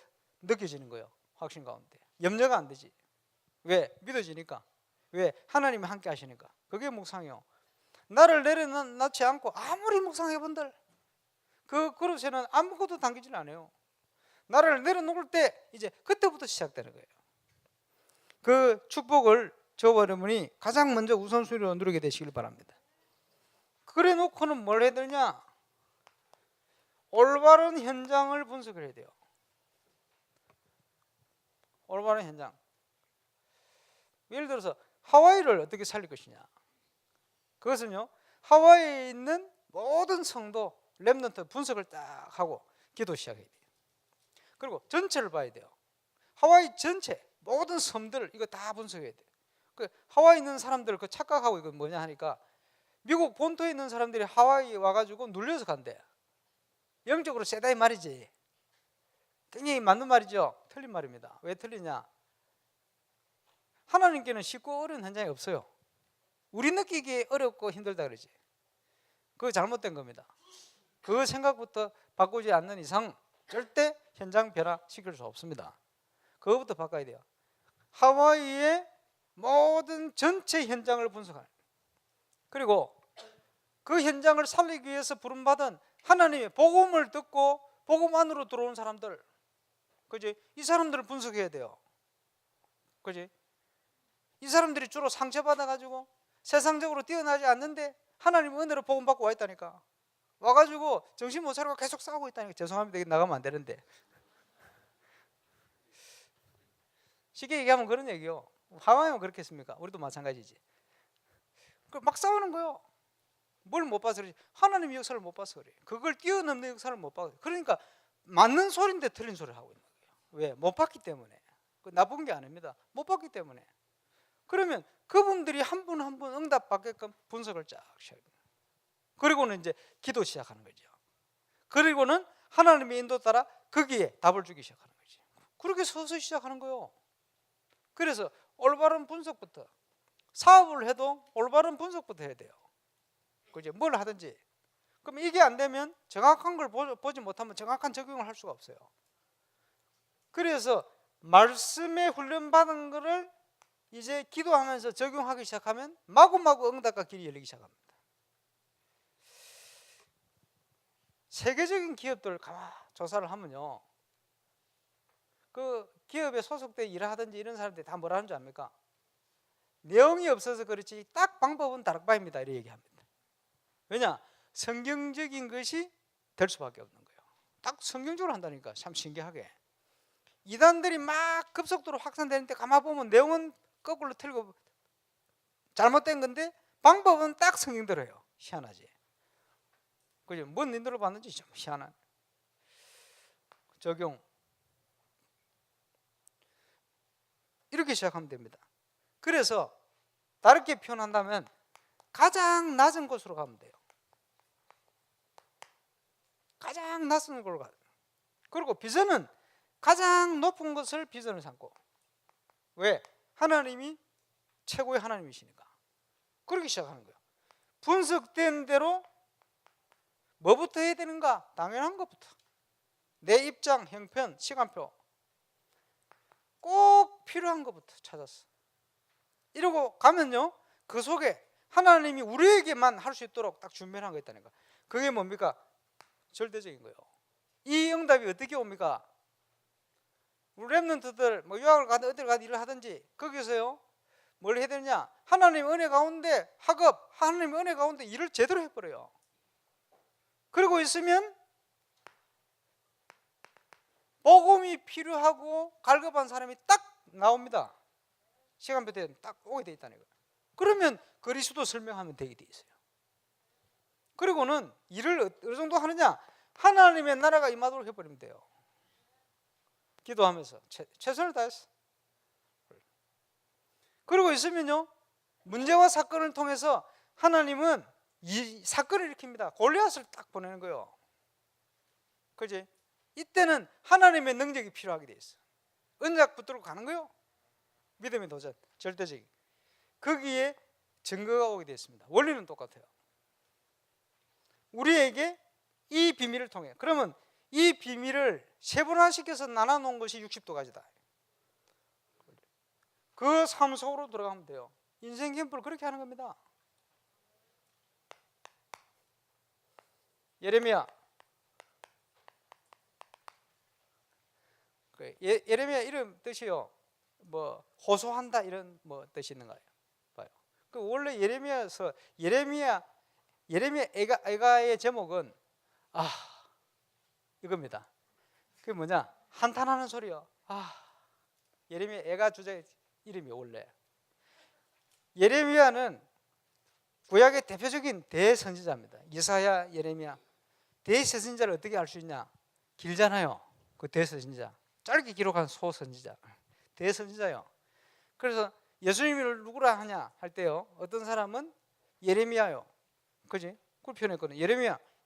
느껴지는 거예요. 확신 가운데 염려가 안 되지. 왜? 믿어지니까. 왜? 하나님이 함께 하시니까. 그게 묵상이요. 나를 내려놓지 않고 아무리 묵상해본들 그 그릇에는 아무것도 담기질 않아요. 나를 내려놓을 때 이제 그때부터 시작되는 거예요. 그 축복을 저와 여러분이 가장 먼저 우선순위로 누리게 되시길 바랍니다. 그래 놓고는 뭘 해야 되냐? 올바른 현장을 분석을 해야 돼요. 올바른 현장. 예를 들어서 하와이를 어떻게 살릴 것이냐. 그것은요 하와이에 있는 모든 성도 렘넌트 분석을 딱 하고 기도 시작해야 돼요. 그리고 전체를 봐야 돼요. 하와이 전체 모든 섬들 이거 다 분석해야 돼요. 그 하와이 있는 사람들 그 착각하고 이거 뭐냐 하니까 미국 본토에 있는 사람들이 하와이에 와가지고 눌려서 간대. 영적으로 세다 이 말이지. 굉장히 맞는 말이죠. 틀린 말입니다. 왜 틀리냐? 하나님께는 쉽고 어려운 현장이 없어요. 우리 느끼기에 어렵고 힘들다 그러지. 그거 잘못된 겁니다. 그 생각부터 바꾸지 않는 이상 절대 현장 변화시킬 수 없습니다. 그거부터 바꿔야 돼요. 하와이의 모든 전체 현장을 분석하는, 그리고 그 현장을 살리기 위해서 부름받은 하나님의 복음을 듣고 복음 안으로 들어온 사람들, 그지? 이 사람들을 분석해야 돼요. 그지? 이 사람들이 주로 상처받아가지고 세상적으로 뛰어나지 않는데 하나님 은혜로 복음 받고 와 있다니까. 와가지고 정신 못 차리고 계속 싸우고 있다니까. 죄송합니다. 여기 나가면 안 되는데. 쉽게 얘기하면 그런 얘기요. 하와이만 그렇게 했습니까? 우리도 마찬가지지. 막 싸우는 거요. 뭘 못 봐서 그러지? 하나님의 역사를 못 봐서 그래. 그걸 뛰어넘는 역사를 못 봐서. 그러니까 맞는 소리인데 틀린 소리를 하고 있는 거예요. 왜? 못 봤기 때문에. 나쁜 게 아닙니다. 못 봤기 때문에. 그러면 그분들이 한 분 한 분 응답 받게끔 분석을 쫙 시작해요. 그리고는 이제 기도 시작하는 거죠. 그리고는 하나님의 인도 따라 거기에 답을 주기 시작하는 거지. 그렇게 서서히 시작하는 거예요. 그래서 올바른 분석부터, 사업을 해도 올바른 분석부터 해야 돼요. 그죠? 뭘 하든지. 그럼 이게 안 되면 정확한 걸 보지 못하면 정확한 적용을 할 수가 없어요. 그래서 말씀에 훈련받은 거를 이제 기도하면서 적용하기 시작하면 마구마구 응답과 길이 열리기 시작합니다. 세계적인 기업들 조사를 하면요, 그 기업에 소속돼 일하든지 이런 사람들이 다 뭐라 하는 줄 압니까? 내용이 없어서 그렇지 딱 방법은 다락방입니다 이렇게 얘기합니다. 왜냐? 성경적인 것이 될 수밖에 없는 거예요. 딱 성경적으로 한다니까. 참 신기하게. 이단들이 막 급속도로 확산되는데 가만 보면 내용은 거꾸로 틀고 잘못된 건데 방법은 딱 성경대로예요. 희한하지. 그죠? 뭔 인도를 받는지 좀 희한한 적용. 이렇게 시작하면 됩니다. 그래서 다르게 표현한다면 가장 낮은 곳으로 가면 돼요. 가장 낮은 곳으로 가요. 그리고 비전은 가장 높은 것을 비전을 삼고. 왜? 하나님이 최고의 하나님이시니까. 그렇게 시작하는 거예요. 분석된 대로 뭐부터 해야 되는가? 당연한 것부터. 내 입장, 형편, 시간표. 꼭 필요한 것부터 찾았어. 이러고 가면요, 그 속에 하나님이 우리에게만 할 수 있도록 딱 준비한 거 있다는 거. 그게 뭡니까? 절대적인 거예요. 이 응답이 어떻게 옵니까? 우리 랩런트들 뭐 유학을 가든 어디를 가든 일을 하든지 거기서요 뭘 해야 되느냐? 하나님 은혜 가운데 학업, 하나님 은혜 가운데 일을 제대로 해버려요. 그리고 있으면 복음이 필요하고 갈급한 사람이 딱 나옵니다. 시간표에 딱 오게 돼 있다는 거예요. 그러면 그리스도 설명하면 되게 돼 있어요. 그리고는 일을 어느 정도 하느냐? 하나님의 나라가 임하도록 해버리면 돼요. 기도하면서 최선을 다했어. 그리고 있으면요, 문제와 사건을 통해서 하나님은 이 사건을 일으킵니다. 골리앗을 딱 보내는 거예요. 그지? 이때는 하나님의 능력이 필요하게 돼 있어. 언약 붙들고 가는 거예요. 믿음의 도전, 절대적인. 거기에 증거가 오게 되어 있습니다. 원리는 똑같아요. 우리에게 이 비밀을 통해, 그러면 이 비밀을 세분화시켜서 나눠놓은 것이 60도까지다. 그 삶 속으로 들어가면 돼요. 인생 캠프를 그렇게 하는 겁니다. 예레미야, 예레미야 이름 뜻이요, 뭐 호소한다 이런 뭐 뜻이 있는 거예요. 봐요. 그 원래 예레미야에서 예레미야 애가의 제목은 이겁니다. 그게 뭐냐? 한탄하는 소리요. 예레미야 애가 주제 이름이 원래. 예레미야는 구약의 대표적인 대선지자입니다. 이사야, 예레미야. 대선지자를 어떻게 알 수 있냐? 길잖아요. 그 대선지자. 짧게 기록한 소선지자. 대선지자요. 그래서 예수님을 누구라 하냐 할 때요, 어떤 사람은 예레미야요. 그지? 그걸 표현했거든요.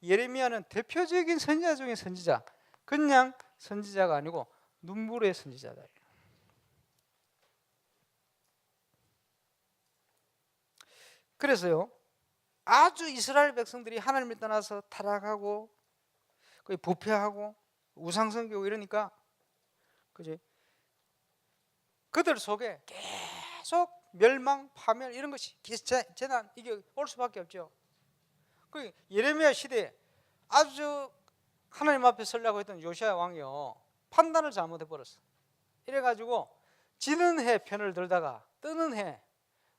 예레미야는 대표적인 선지자 중에 선지자. 그냥 선지자가 아니고 눈물의 선지자다. 그래서요, 아주 이스라엘 백성들이 하나님을 떠나서 타락하고 부패하고 우상숭배하고 이러니까, 그지? 그들 속에 계속 멸망, 파멸 이런 것이 재난 이게 올 수밖에 없죠. 그 예레미야 시대에 아주 하나님 앞에 서려고 했던 요시야 왕이요, 판단을 잘못해 버렸어. 이래가지고 지는 해 편을 들다가 뜨는 해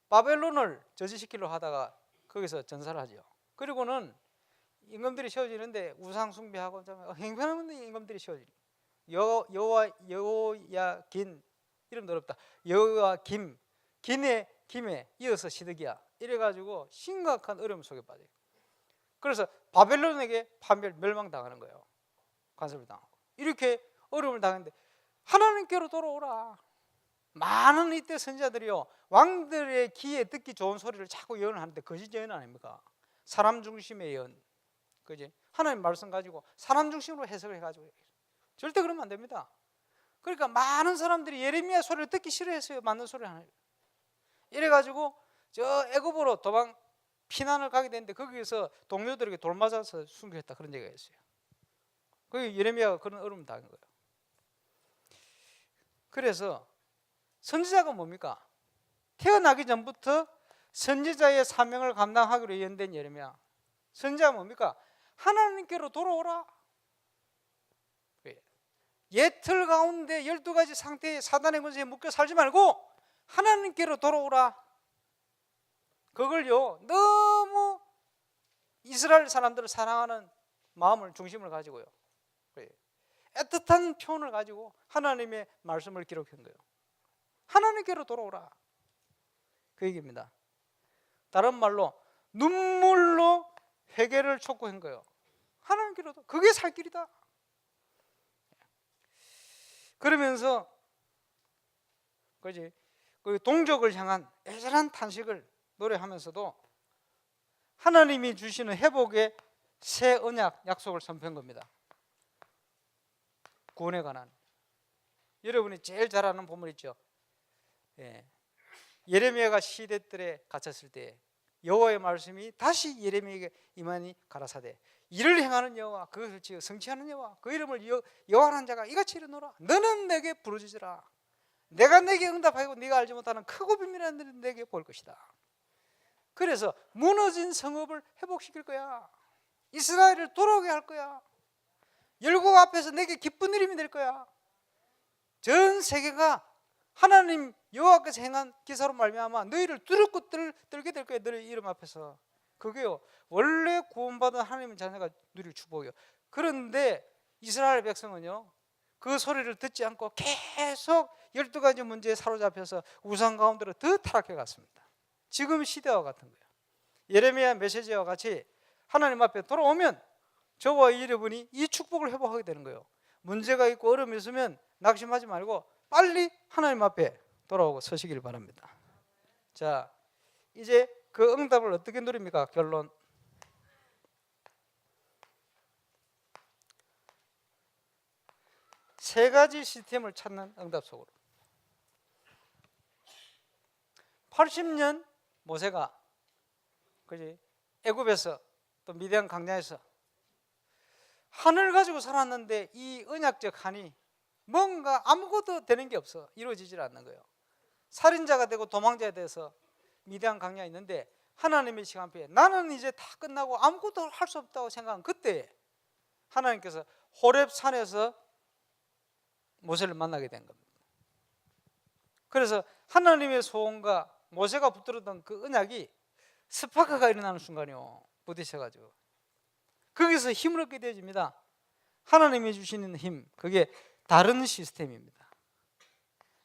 바벨론을 저지시키려 하다가 거기서 전사를 하죠. 그리고는 임금들이 세워지는데 우상 숭배하고 행편없는 임금들이 세워지죠. 여호야긴, 이름도 어렵다. 여호야김, 김에 이어서 시드기야. 이래가지고 심각한 어려움 속에 빠져요. 그래서 바벨론에게 파멸, 멸망당하는 거예요. 간섭을 당하고. 이렇게 어려움을 당했는데 하나님께로 돌아오라. 많은 이때 선지자들이요, 왕들의 귀에 듣기 좋은 소리를 자꾸 예언을 하는데 거짓 예언 아닙니까? 사람 중심의 예언. 그지? 하나님 말씀 가지고 사람 중심으로 해석을 해가지고. 절대 그러면 안 됩니다. 그러니까 많은 사람들이 예레미야 소리를 듣기 싫어했어요. 맞는 소리를 하는. 이래가지고 저 애굽으로 도망 피난을 가게 됐는데 거기에서 동료들에게 돌 맞아서 순교했다, 그런 얘기가 있어요. 그 예레미야가 그런 어려움을 당한 거예요. 그래서 선지자가 뭡니까? 태어나기 전부터 선지자의 사명을 감당하기로 예언된 예레미야. 선지자가 뭡니까? 하나님께로 돌아오라. 옛틀 가운데 12가지 상태의 사단의 권세에 묶여 살지 말고 하나님께로 돌아오라. 그걸요, 너무 이스라엘 사람들을 사랑하는 마음을 중심을 가지고요, 애틋한 표현을 가지고 하나님의 말씀을 기록한 거예요. 하나님께로 돌아오라, 그 얘기입니다. 다른 말로 눈물로 회개를 촉구한 거예요. 하나님께로, 그게 살 길이다. 그러면서 그지, 그 동족을 향한 애절한 탄식을 노래하면서도 하나님이 주시는 회복의 새 언약 약속을 선포한 겁니다. 구원에 관한. 여러분이 제일 잘 아는 본문 있죠. 예레미야가 시대들에 갇혔을 때 여호와의 말씀이 다시 예레미야에게 임하니 가라사대, 이를 행하는 여호와, 그것을 지어 성취하는 여호와, 그 이름을 여호와라는 자가 이같이 이르노라. 너는 내게 부르짖으라. 내가 내게 응답하고 네가 알지 못하는 크고 비밀한 일을 내게 볼 것이다. 그래서 무너진 성읍을 회복시킬 거야. 이스라엘을 돌아오게 할 거야. 열국 앞에서 내게 기쁜 이름이 될 거야. 전 세계가 하나님 여호와께서 행한 기사로 말미암아 너희를 두렵고 떨게 될 거야. 너희 이름 앞에서. 그게요, 원래 구원받은 하나님의 자녀가 누릴 축복이요. 그런데 이스라엘 백성은요, 그 소리를 듣지 않고 계속 12가지 문제에 사로잡혀서 우상 가운데로 더 타락해 갔습니다. 지금 시대와 같은 거예요. 예레미야 메시지와 같이 하나님 앞에 돌아오면 저와 여러분이 이 축복을 회복하게 되는 거예요. 문제가 있고 어려움이 있으면 낙심하지 말고 빨리 하나님 앞에 돌아오고 서시길 바랍니다. 자, 이제 그 응답을 어떻게 누립니까? 결론. 세 가지 시스템을 찾는 응답 속으로. 80년 모세가 그지 애굽에서 또 미디안 광야에서 한을 가지고 살았는데 이 언약적 한이 뭔가 아무것도 되는 게 없어. 이루어지질 않는 거예요. 살인자가 되고 도망자가 돼서 미디안 광야에 있는데 하나님의 시간표에 나는 이제 다 끝나고 아무것도 할 수 없다고 생각한 그때 하나님께서 호렙 산에서 모세를 만나게 된 겁니다. 그래서 하나님의 소원과 모세가 붙들었던 그 언약이 스파크가 일어나는 순간이요, 부딪혀가지고 거기서 힘을 얻게 되어집니다. 하나님이 주시는 힘, 그게 다른 시스템입니다.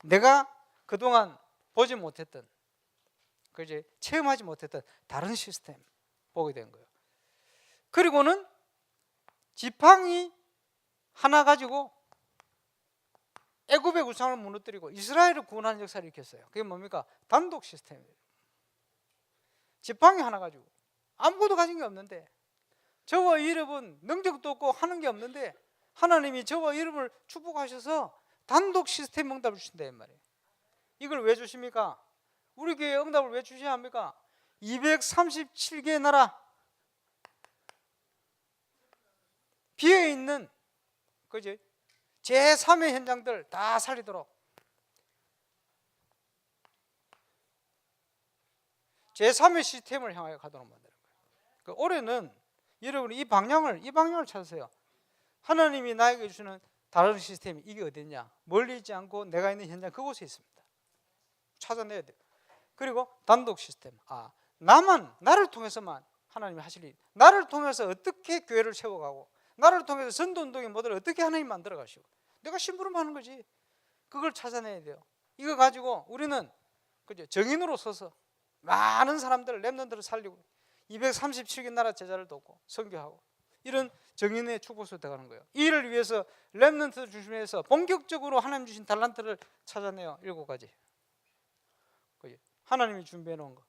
내가 그동안 보지 못했던, 그지 체험하지 못했던 다른 시스템 보게 된 거예요. 그리고는 지팡이 하나 가지고 애굽의 우상을 무너뜨리고 이스라엘을 구원하는 역사를 일으켰어요. 그게 뭡니까? 단독 시스템이에요. 지팡이 하나 가지고 아무것도 가진 게 없는데, 저와 여러분 능력도 없고 하는 게 없는데 하나님이 저와 여러분을 축복하셔서 단독 시스템 응답을 주신다는 말이에요. 이걸 왜 주십니까? 우리 교회 응답을 왜 주셔야 합니까? 237개 나라 비어있는 그지 제3의 현장들 다 살리도록, 제3의 시스템을 향하여 가도록 만드는 거예요. 올해는 여러분이 이 방향을 찾으세요. 하나님이 나에게 주시는 다른 시스템이 이게 어딨냐? 멀리 있지 않고 내가 있는 현장 그곳에 있습니다. 찾아내야 돼요. 그리고 단독 시스템. 나를 통해서만 하나님이 하실 일, 나를 통해서 어떻게 교회를 세워가고, 나를 통해서 전도운동의 모델을 어떻게 하나님 만들어 가시고, 내가 심부름 하는 거지. 그걸 찾아내야 돼요. 이거 가지고 우리는 그죠 정인으로 서서 많은 사람들을, 렘넌트를 살리고 237개 나라 제자를 돕고 선교하고 이런 정인의 축복으로 되어가는 거예요. 이 일을 위해서 렘넌트를 중심해서 본격적으로 하나님 주신 달란트를 찾아내요. 7가지. 하나님이 준비해 놓은 거.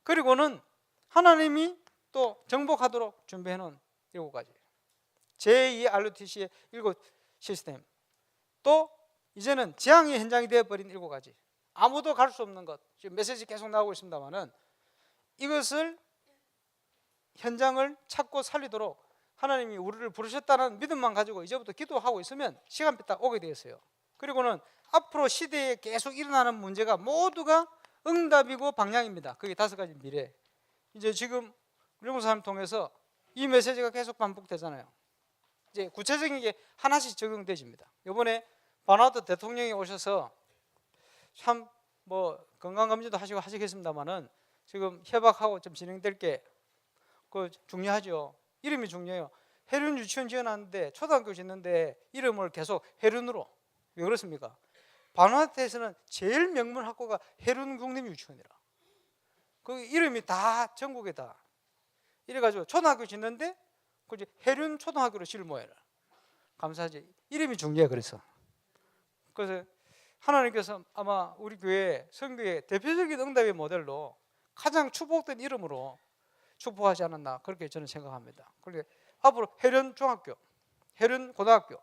그리고는 하나님이 또 정복하도록 준비해 놓은 7가지. 제2 RUTC의 7 시스템. 또 이제는 재앙의 현장이 되어버린 7가지. 아무도 갈 수 없는 것. 지금 메시지 계속 나오고 있습니다만은 이것을 현장을 찾고 살리도록 하나님이 우리를 부르셨다는 믿음만 가지고 이제부터 기도하고 있으면 시간표 딱 오게 되었어요. 그리고는 앞으로 시대에 계속 일어나는 문제가 모두가 응답이고 방향입니다. 그게 5가지 미래. 이제 지금 우리 목사님 통해서 이 메시지가 계속 반복되잖아요. 이제 구체적인 게 하나씩 적용되집니다. 이번에 바나우트 대통령이 오셔서 참 뭐 건강검진도 하시고 하시겠습니다만은 지금 협약하고 좀 진행될 게 그 중요하죠. 이름이 중요해요. 해륜 유치원 지어놨는데 초등학교 짓는데 이름을 계속 해륜으로. 왜 그렇습니까? 바누아투에서는 제일 명문 학교가 해륜 국립유치원이라. 그 이름이 다 전국에 다. 이래가지고 초등학교 짓는데 그 해륜 초등학교로 지을 모양이라. 감사하지. 이름이 중요해. 그래서 하나님께서 아마 우리 교회 선교의 대표적인 응답의 모델로 가장 축복된 이름으로 축복하지 않았나 그렇게 저는 생각합니다. 그렇게 앞으로 해륜 중학교, 해륜 고등학교,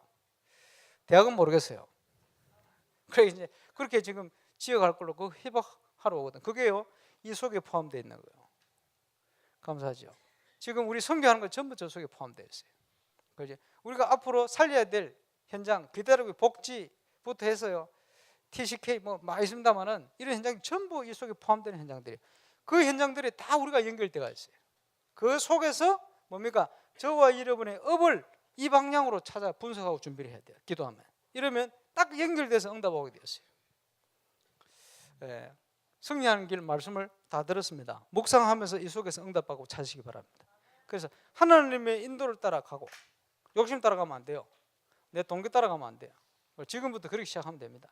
대학은 모르겠어요. 그래 이제 그렇게 지금 지어갈 걸로 그 협약하러 오거든. 그게요 이 속에 포함되어 있는 거예요. 감사하죠. 지금 우리 선교하는 거 전부 저 속에 포함되어 있어요. 그지? 우리가 앞으로 살려야 될 현장, 기다리고 복지부터 해서요. TCK 뭐 많이 있습니다만은 이런 현장이 전부 이 속에 포함되는 현장들이, 그 현장들이 다 우리가 연결되어 있어요. 그 속에서 뭡니까? 저와 여러분의 업을 이 방향으로 찾아 분석하고 준비를 해야 돼요. 기도하면. 이러면 딱 연결돼서 응답하게 되었어요. 예, 승리하는 길 말씀을 다 들었습니다. 묵상하면서 이 속에서 응답하고 찾으시기 바랍니다. 그래서 하나님의 인도를 따라가고, 욕심 따라가면 안 돼요. 내 동기 따라가면 안 돼요. 지금부터 그렇게 시작하면 됩니다.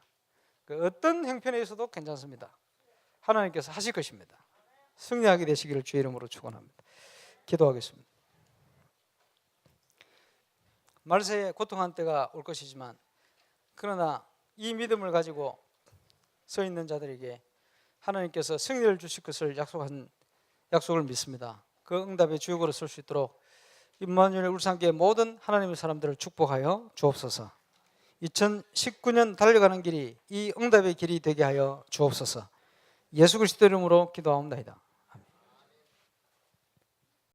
어떤 형편에 있어도 괜찮습니다. 하나님께서 하실 것입니다. 승리하게 되시기를 주의 이름으로 축원합니다. 기도하겠습니다. 말세에 고통한 때가 올 것이지만, 그러나 이 믿음을 가지고 서 있는 자들에게 하나님께서 승리를 주실 것을 약속을 믿습니다. 그 응답의 주역으로 설 수 있도록 임마누엘 울산교회 모든 하나님의 사람들을 축복하여 주옵소서. 2019년 달려가는 길이 이 응답의 길이 되게 하여 주옵소서. 예수 그리스도 이름으로 기도하옵나이다.